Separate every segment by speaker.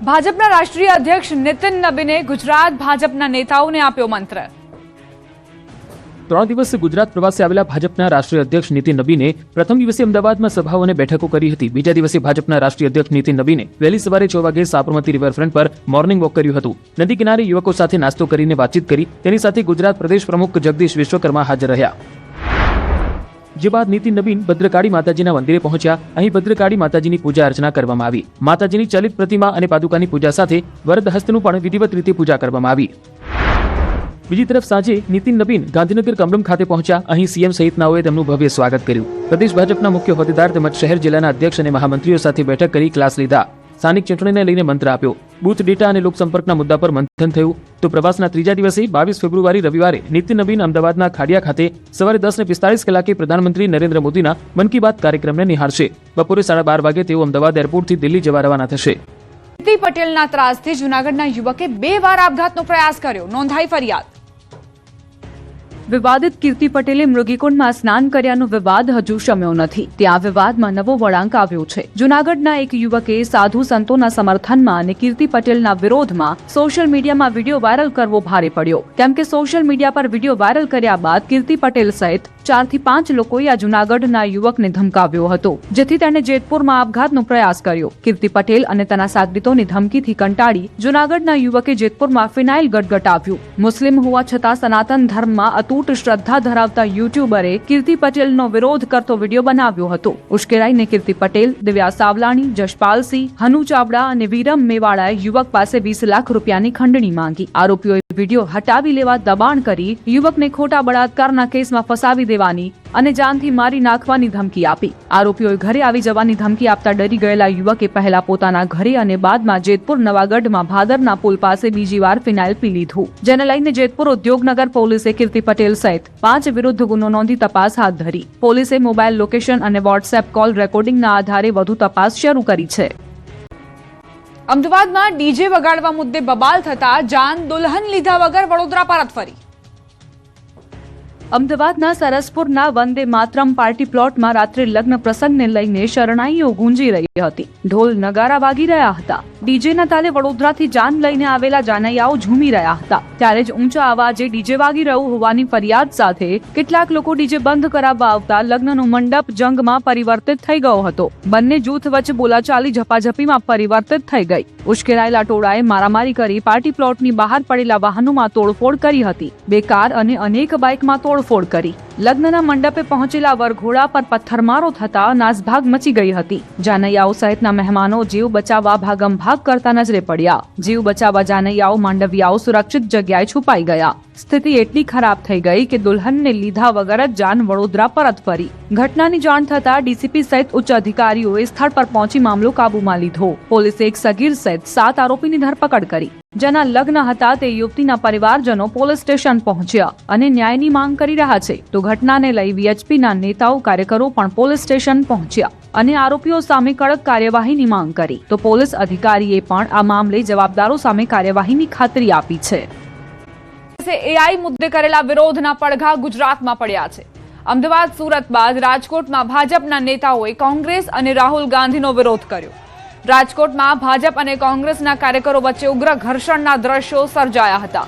Speaker 1: ભાજપના રાષ્ટ્રીય અધ્યક્ષ નીતિન નબીને ગુજરાત ભાજપના નેતાઓને આપ્યો મંત્ર।
Speaker 2: 3 દિવસ ગુજરાત પ્રવાસે આવેલા ભાજપના રાષ્ટ્રીય અધ્યક્ષ નીતિન નબીને પ્રથમ દિવસે અમદાવાદમાં સભાઓ અને બેઠકો કરી હતી। બીજા દિવસે ભાજપના રાષ્ટ્રીય અધ્યક્ષ નીતિન નબીને વહેલી સવારે 6 વાગે સાબરમતી રિવરફ્રન્ટ પર મોર્નિંગ વોક કર્યું હતું। નદી કિનારે યુવકો સાથે નાસ્તો કરીને વાતચીત કરી। તેની સાથે ગુજરાત પ્રદેશ પ્રમુખ જગદીશ વિશ્વકર્મા હાજર રહ્યા। જે બાદ નીતિન નબીન ભદ્રકાળી માતાજીના મંદિરે પહોંચ્યા। અહીં ભદ્રકાળી માતાજીની પૂજા અર્ચના કરવામાં આવી। માતાજીની ચલિત પ્રતિમા અને પાદુકાની પૂજા સાથે વરદ હસ્તનું પણ વિધિવત રીતે પૂજા કરવામાં આવી। બીજી તરફ સાંજે નીતિન નબીન ગાંધીનગર કમલમ ખાતે પહોંચ્યા। અહીં સીએમ સહિતનાઓએ તેમનું ભવ્ય સ્વાગત કર્યું। પ્રદેશ ભાજપના મુખ્ય હોદ્દેદાર તેમજ શહેર જિલ્લાના અધ્યક્ષ અને મહામંત્રીઓ સાથે બેઠક કરી ક્લાસ લીધા। સ્થાનિક ચૂંટણીને લઈને મંત્ર આપ્યો। બૂથ ડેટા અને લોકસંપર્કના મુદ્દા પર મંથન થયું। તો પ્રવાસના ત્રીજા દિવસે 22 ફેબ્રુઆરી રવિવારે નીતિન નબીન અમદાવાદના ખાડિયા ખાતે સવારે 10:45 કલાકે પ્રધાનમંત્રી નરેન્દ્ર મોદીના મન કી બાત કાર્યક્રમને નિહાળશે। બપોરે 12:30 વાગે તેઓ અમદાવાદ એરપોર્ટથી દિલ્હી જવા રવાના થશે।
Speaker 1: કીર્તિ પટેલના ત્રાસથી જૂનાગઢના યુવકે 2 વાર આપઘાતનો પ્રયાસ કર્યો, નોંધાઈ ફરિયાદ। વિવાદિત કીર્તિ પટેલે મૃગીકુંડમાં સ્નાન કર્યાનો વિવાદ હજુ શમ્યો નથી। ત્યાં વિવાદમાં નવો વળાંક આવ્યો છે। જૂનાગઢના એક યુવકે સાધુ સંતોના સમર્થનમાં અને કીર્તિ પટેલના વિરોધમાં સોશિયલ મીડિયામાં વિડીયો વાયરલ કરવો ભારે પડ્યો, કેમ કે સોશિયલ મીડિયા પર વિડીયો વાયરલ કર્યા બાદ કીર્તિ પટેલ સહિત 4 થી 5 લોકોએ આ જૂનાગઢના યુવકને ધમકાવ્યો હતો, જેથી તેણે જેતપુરમાં આપઘાતનો પ્રયાસ કર્યો। કીર્તિ પટેલ અને તેના સાગરીતોની ધમકીથી કંટાળી જૂનાગઢના યુવકે જેતપુરમાં ફિનાઇલ ગટગટાવ્યું। મુસ્લિમ હોવા છતાં સનાતન ધર્મમાં અતૂટ શ્રદ્ધા ધરાવતા યુટ્યુબરે કીર્તિ પટેલનો વિરોધ કરતો વિડીયો બનાવ્યો હતો। ઉશ્કેરાઈને કીર્તિ પટેલ, દિવ્યા સાવલાણી, જશપાલસિંહ, હનુ ચાવડા અને વીરમ મેવાડાએ યુવક પાસે 20 લાખ રૂપિયાની ખંડણી માંગી। આરોપીઓએ વિડીયો હટાવી લેવા દબાણ કરી યુવકને ખોટા બળાત્કારના કેસમાં ફસાવી દેવાની અને જાનથી મારી નાખવાની ધમકી આપી। આરોપીઓએ ઘરે આવી જવાની ધમકી આપતા ડરી ગયેલા યુવકે પહેલા પોતાના ઘરે અને બાદમાં જેતપુર નવાગઢમાં ભાદરના પુલ પાસે બીજી વાર ફિનાઇલ પી લીધું, જેને લઈને જેતપુર ઉદ્યોગનગર પોલીસે કીર્તિ પટેલ સહિત 5 વિરુદ્ધ ગુનો નોંધી તપાસ હાથ ધરી। પોલીસે મોબાઈલ લોકેશન અને વોટ્સએપ કોલ રેકોર્ડિંગના આધારે વધુ તપાસ શરૂ કરી છે। અમદાવાદમાં ડીજે વગાડવા મુદ્દે બબાલ થતા જાન દુલ્હન લીધા વગર વડોદરા પરત ફરી। અમદાવાદના સરસપુરના વંદે માતરમ પાર્ટી પ્લોટમાં રાત્રે લગ્ન પ્રસંગને લઈને શરણાઈઓ ગુંજી રહી હતી। ઢોલ નગારા વાગી રહ્યા હતા। ડીજેના તાલે વડોદરાથી જાન લઈને આવેલા જાનૈયાઓ ઝૂમી રહ્યા હતા। ત્યારે જ ઊંચા અવાજે ડીજે વાગી રહ્યું હોવાની ફરિયાદ સાથે કેટલાક લોકો ડીજે બંધ કરાવવા આવતા લગ્નનો મંડપ જંગમાં પરિવર્તિત થઈ ગયો હતો। બંને જૂથ વચ્ચે બોલાચાલી ઝપાઝપીમાં પરિવર્તિત થઈ ગઈ। ઉશ્કેરાયેલા ટોળાએ મારામારી કરી પાર્ટી પ્લોટની બહાર પડેલા વાહનોમાં તોડફોડ કરી હતી। 2 કાર અને અનેક બાઇકમાં તોડફોડ કરી। લગ્નના મંડપે પહોંચેલા વરઘોડા પર પથ્થરમારો થતા નાસભાગ મચી ગઈ હતી। જાનૈયાઓ સહિતના મહેમાનો જીવ બચાવવા ભાગમભાગ કરતા નજરે પડ્યા। જીવ બચાવવા જાનૈયાઓ માંડવિયાઓ સુરક્ષિત જગ્યાએ છુપાઈ ગયા। સ્થિતિ એટલી ખરાબ થઈ ગઈ કે દુલ્હનને લીધા વગર જ જાન વડોદરા પરત ફરી। ઘટનાની જાણ થતા ડીસીપી સહિત ઉચ્ચ અધિકારીઓએ સ્થળ પર પહોંચી મામલો કાબૂમાં લીધો। પોલીસે એક સગીર સહિત 7 આરોપીની ધરપકડ કરી। જેના લગ્ન હતા તે યુવતીના પરિવારજનો પોલીસ સ્ટેશન પહોંચ્યા અને ન્યાયની માંગ કરી રહ્યા છે। તો ઘટનાને લઈ વીએચપીના નેતાઓ કાર્યકરો પણ પોલીસ સ્ટેશન પહોંચ્યા અને આરોપીઓ સામે કડક કાર્યવાહીની માંગ કરી। તો પોલીસ અધિકારીએ પણ આ મામલે જવાબદારો સામે કાર્યવાહીની ખાતરી આપી છે। એઆઈ મુદ્દે કરેલા વિરોધના પડઘા ગુજરાતમાં પડ્યા છે। અમદાવાદ, સુરત બાદ રાજકોટમાં ભાજપના નેતાઓએ કોંગ્રેસ અને રાહુલ ગાંધીનો વિરોધ કર્યો। રાજકોટમાં ભાજપ અને કોંગ્રેસના કાર્યકરો વચ્ચે ઉગ્ર ઘર્ષણના દ્રશ્યો સર્જાયા હતા।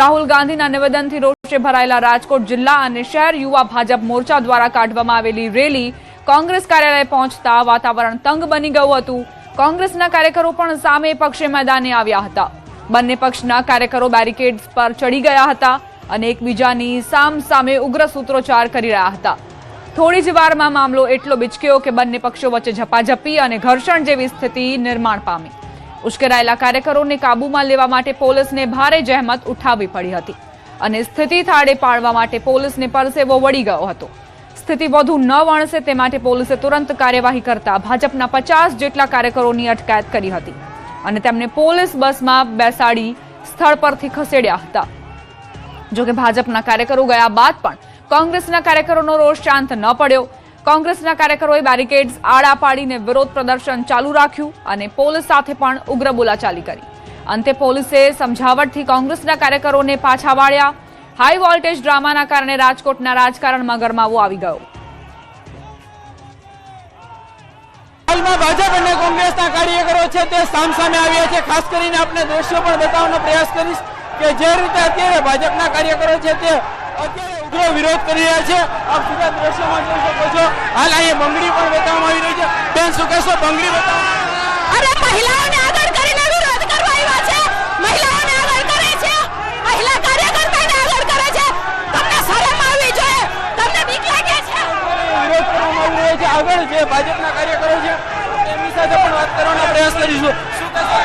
Speaker 1: રાહુલ ગાંધીના નિવેદનથી રોષે ભરાયેલા રાજકોટ જિલ્લા અને શહેર યુવા ભાજપ મોરચા દ્વારા કાઢવામાં આવેલી રેલી કોંગ્રેસ કાર્યાલય પહોંચતા વાતાવરણ તંગ બની ગયું હતું। કોંગ્રેસના કાર્યકરો પણ સામે પક્ષે મેદાને આવ્યા હતા। બંને પક્ષના કાર્યકરો બેરિકેડ્સ પર ચડી ગયા હતા અને એકબીજાની સામસામે ઉગ્ર સૂત્રોચ્ચાર કરી રહ્યા હતા। થોડી જ વારમાં મામલો એટલો બિચક્યો કે બંને પક્ષો વચ્ચે ઝપાઝપી અને ઘર્ષણ જેવી સ્થિતિ નિર્માણ પામી। ઉશ્કેરાયેલા કાર્યકરોને કાબૂમાં લેવા માટે પોલીસને ભારે જહેમત ઉઠાવવી પડી હતી અને સ્થિતિ થાળે પાડવા માટે પોલીસને પરસેવો વળી ગયો હતો। સ્થિતિ વધુ ન વણસે તે માટે પોલીસે તુરંત કાર્યવાહી કરતા ભાજપના 50 જેટલા કાર્યકરોની અટકાયત કરી હતી અને તેમને પોલીસ બસમાં બેસાડી સ્થળ પરથી ખસેડ્યા હતા। જોકે ભાજપના કાર્યકરો ગયા બાદ પણ કોંગ્રેસના કાર્યકરોનો રોષ શાંત ન પડ્યો। કોંગ્રેસના કાર્યકરોએ બેરિકેડ્સ આડા પાડીને વિરોધ પ્રદર્શન ચાલુ રાખ્યું અને પોલીસ સાથે પણ ઉગ્ર બોલાચાલી કરી। અંતે પોલીસે સમજાવટથી કોંગ્રેસના કાર્યકરોને પાછા વાળ્યા। હાઈ વોલ્ટેજ ડ્રામાના કારણે રાજકોટના રાજકારણમાં ગરમાવો આવી ગયો।
Speaker 3: હાલમાં ભાજપ અને કોંગ્રેસના કાર્યકરો છે તે સામસામે આવ્યા છે. ખાસ કરીને આપણે દ્રશ્યો પણ બતાવવાનો પ્રયાસ કરીશ કે જે રીતે અત્યારે ભાજપના કાર્યકરો છે તે અત્યારે ઉગ્ર વિરોધ કરી રહ્યા છે. આપ સીધા દ્રશ્યોમાં જોઈ શકો છો. હાલ અહીંયા બંગડી પણ બતાવવામાં આવી રહી છે. બેન શું કહેશો? બંગડી બતાવો.
Speaker 4: અરે મહિલાઓને આગળ કરીને વિરોધ કરવા આવ્યા છે. મહિલાઓને આગળ કરે છે. મહિલા કાર્યકર્તાને આગળ કરે છે. તમને શરમ આવવી જોઈએ. તમને બીક લાગે છે?
Speaker 3: વિરોધ કરવામાં આવી રહ્યો છે. આગળ જે ભાજપના કાર્યકરો છે તેમની સાથે પણ વાત કરવાનો પ્રયાસ કરીશું. શું કહેશો?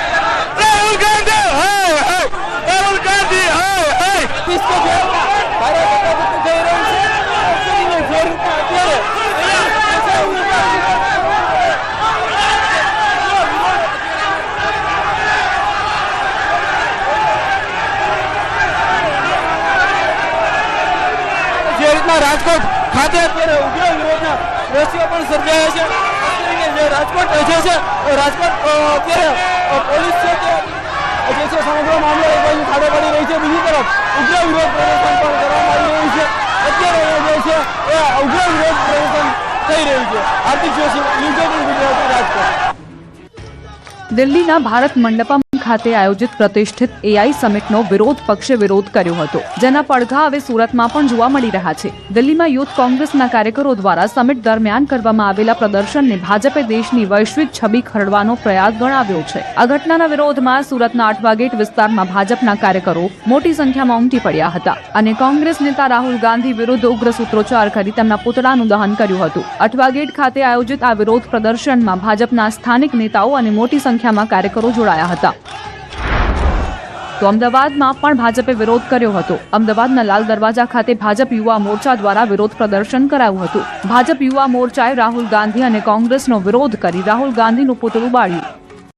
Speaker 3: રાહુલ ગાંધી હાય હાય, રાહુલ ગાંધી હાય હાય. પિસ્તો કાર્યકર્તા થઈ રહ્યું છે. ખાસ કરીને જે રીતે અત્યારે જે રીતના રાજકોટ ખાતે અત્યારે ઉગ્ર વિરોધના દ્રશ્યો પણ સર્જાયા છે. ખાસ કરીને જે રાજકોટ જે છે રાજકોટ અત્યારે પોલીસ છે તે જે છે સમગ્ર મામલો એક બાજુ ખાડે પડી રહી છે. બીજી તરફ ઉગ્ર વિરોધ પ્રદર્શન પણ કરવામાં આવી રહ્યું છે. અત્યારે જે છે એ ઉગ્ર વિરોધ પ્રદર્શન થઈ રહ્યું છે. હાર્દિક જોશી, ન્યૂઝ 18 ગુજરાતી, રાજકોટ.
Speaker 1: દિલ્હીના ભારત મંડપમ ખાતે આયોજિત પ્રતિષ્ઠિત એઆઈ સમિટનો વિરોધ પક્ષે વિરોધ કર્યો હતો, જેના પડઘા હવે સુરતમાં પણ જોવા મળી રહ્યા છે. દિલ્હીમાં યુથ કોંગ્રેસના કાર્યકરો દ્વારા સમિટ દરમિયાન કરવામાં આવેલા પ્રદર્શનને ભાજપે દેશની વૈશ્વિક છબી ખરડવાનો પ્રયાસ ગણાવ્યો છે. આ ઘટનાના વિરોધમાં સુરતના અઠવા ગેટ વિસ્તારમાં ભાજપના કાર્યકરો મોટી સંખ્યામાં ઉમટી પડ્યા હતા અને કોંગ્રેસ નેતા રાહુલ ગાંધી વિરુદ્ધ ઉગ્ર સૂત્રોચ્ચાર કરી તેમના પુતળાનું દહન કર્યું હતું. અઠવા ગેટ ખાતે આયોજિત આ વિરોધ પ્રદર્શનમાં ભાજપના સ્થાનિક નેતાઓ અને મોટી સંખ્યામાં કાર્યકરો જોડાયા હતા. તો અમદાવાદમાં પણ ભાજપે વિરોધ કર્યો હતો. અમદાવાદના લાલ દરવાજા ખાતે ભાજપ યુવા મોરચા દ્વારા વિરોધ પ્રદર્શન કરાયું હતું. ભાજપ યુવા મોરચાએ રાહુલ ગાંધી અને કોંગ્રેસનો વિરોધ કરી રાહુલ ગાંધીનું પુતળું બાળ્યું.